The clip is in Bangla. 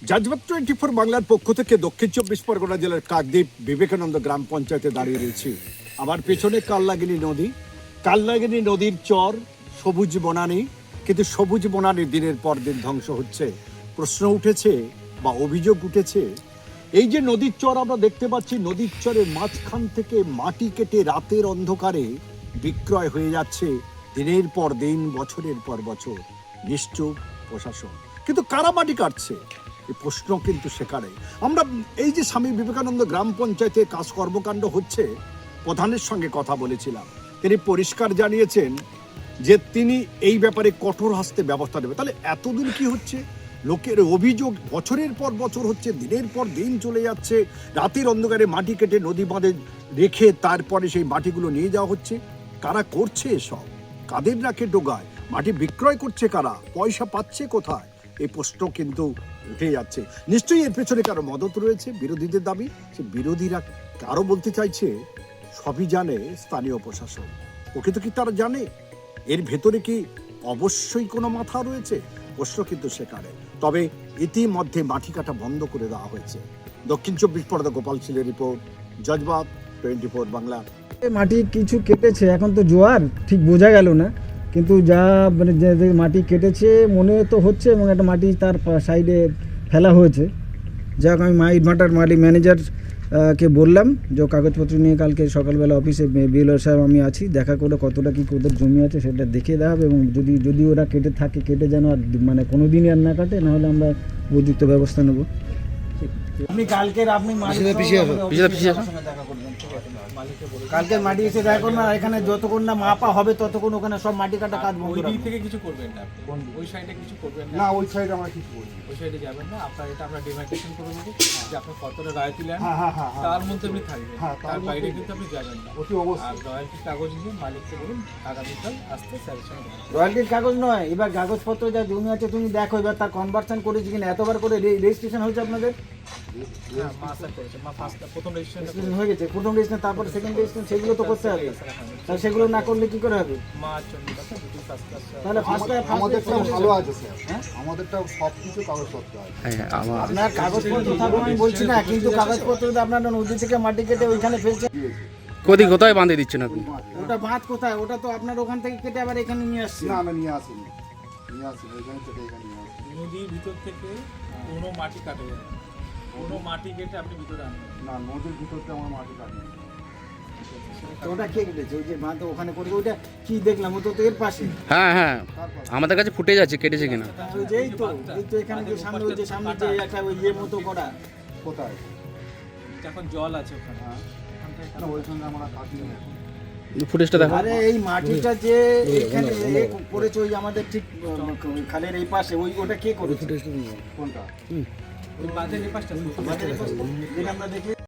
জজবাত 24 বাংলার পক্ষ থেকে দক্ষিণ 24 পরগনা জেলার কাকদ্বীপ বিবেকানন্দ গ্রাম পঞ্চায়েতে দাঁড়িয়ে রয়েছি। আমার পেছনে কালনাগিনী নদীর চর, সবুজ বনানী, কিন্তু সবুজ বনানী দিনের পর দিন ধ্বংস হচ্ছে। প্রশ্ন উঠেছে বা অভিযোগ উঠেছে, এই যে নদীর চর আমরা দেখতে পাচ্ছি, নদীর চরের মাঝখান থেকে মাটি কেটে রাতের অন্ধকারে বিক্রয় হয়ে যাচ্ছে দিনের পর দিন, বছরের পর বছর। নিশ্চুপ প্রশাসন, কিন্তু কারা মাটি কাটছে এই প্রশ্ন কিন্তু সেখানে। আমরা এই যে স্বামী বিবেকানন্দ গ্রাম পঞ্চায়েতে কাজ কর্মকাণ্ড হচ্ছে, প্রধানের সঙ্গে কথা বলেছিলাম, তিনি পরিষ্কার জানিয়েছেন যে তিনি এই ব্যাপারে কঠোর হস্তে ব্যবস্থা নেবে। তাহলে এতদিন কি হচ্ছে? লোকের অভিযোগ বছরের পর বছর হচ্ছে, দিনের পর দিন চলে যাচ্ছে, রাতের অন্ধকারে মাটি কেটে নদী বাঁধে রেখে তারপরে সেই মাটিগুলো নিয়ে যাওয়া হচ্ছে। কারা করছে এসব? কাদের রাখে ডোগায়? মাটি বিক্রয় করছে কারা? পয়সা পাচ্ছে কোথায়? এই প্রশ্ন কিন্তু উঠে যাচ্ছে। নিশ্চয়ই এর পেছনে কারো মদত রয়েছে। বিরোধীদের দাবি, সে বিরোধীরা কারো বলতে চাইছে সবই জানে স্থানীয় প্রশাসন। প্রকৃত কি তারা জানে? এর ভেতরে কি অবশ্যই কোনো মাথা রয়েছে? প্রশ্ন কিন্তু সেখানে। তবে ইতিমধ্যে মাটি কাটা বন্ধ করে দেওয়া হয়েছে। দক্ষিণ 24 পরগনা গোপাল ছিলের রিপোর্ট, জজবাত 24 বাংলা। মাটি কিছু কেটেছে, এখন তো জোয়ার ঠিক বোঝা গেল না, কিন্তু যা মানে যে মাটি কেটেছে মনে তো হচ্ছে, এবং একটা মাটি তার সাইডে ফেলা হয়েছে। যাক, আমি ইটভাটার ম্যানেজার কে বললাম যে কাগজপত্র নিয়ে কালকে সকালবেলা অফিসে বিএলও সাহেব আমি আছি, দেখা করে কতটা কি ওদের জমি আছে সেটা দেখিয়ে দেওয়া হবে, এবং যদি ওরা কেটে যেন আর মানে কোনো দিনই আর না কাটে, নাহলে আমরা উপযুক্ত ব্যবস্থা নেব। আপনি কালকের কালকে মাটি এসে দেখা করবেন, আর এখানে যতক্ষণ না মাপা হবে ততক্ষণ ওখানে সব মাটি কাটা কাজ বন্ধ রাখবেন। ওই দিক থেকে কিছু করবেন না, ওই সাইডে কিছু করবেন না, ওই সাইডে আমরা কিছু করি, ওই সাইডে যাবেন না। আপনার এটা আমরা ডিমার্কেশন করে দেবো যে আপনার কতটা রয়্যালটি ল্যান্ড, তার মধ্যে আপনি থাকবেন, তার বাইরে কিন্তু আপনি যাবেন না। আর রয়্যালটির কাগজ নিয়ে মালিককে বলুন আগামীকাল আসতে স্যারেকশন। রয়্যালটির কাগজ নয়, এবার কাগজপত্র যা জমি আছে তুমি দেখো, এবার তার কনভার্সন করেছি কিনা। এতবার করে রেজিস্ট্রেশন হয়েছে আপনাদের? প্রথম রেজিস্ট্রেশন হয়ে গেছে, প্রথম রেজিস্ট্রেশন, তারপর সেকেন্ড রেজিস্ট্রেশন, সেগুলো তো করতে হবে। তাহলে সেগুলো না করলে কি করে হবে? তাহলে আমাদেরটা ভালো আছে স্যার, আমাদেরটা সবকিছু কাগজপত্র আছে। আপনার কাগজপত্র থাকবে আমি বলছি না, কিন্তু কাগজপত্র আপনার নদী থেকে মাটি কেটে ওইখানে ফেলছে। কোথায় বাঁধে দিচ্ছেন আপনি? ওটা বাঁধ কোথায়? ওটা তো আপনার ওখান থেকে কেটে আবার এখানে নিয়ে আসছে। না, আমি নিয়ে আসিনি, ওইখানে কেটে এখানে নিয়ে আসি। নদীর ভিতর থেকে কোনো মাটি কাটে যায়, কোনো মাটি কেটে আপনি ভিতরে আনবেন না, নদীর ভিতরতে আমার মাটি কাটে। ওটা কে কেটেছে? ওই যে বাঁধ ওখানে করে, ওইটা কি দেখলাম, ও তো এর পাশে। হ্যাঁ, আমাদের কাছে ফুটেজ আছে কেটেছে কিনা। ওই যে এই তো এখানে যে সামনে, ওই যে সামনে যে একটা ওই ইয়ে মতো করা। কোথায়? এখন জল আছে ওখানে, না, ওইখানে আমরা কাটিনি। ফুটেজটা দেখো। আরে এই মাটিটা যে এখানে করেছে, ওই আমাদের ঠিক খালের এই পাশে, ওটা কে করেছে? কোনটা? ওই বাঁধের এই পাশটা আমরা দেখি।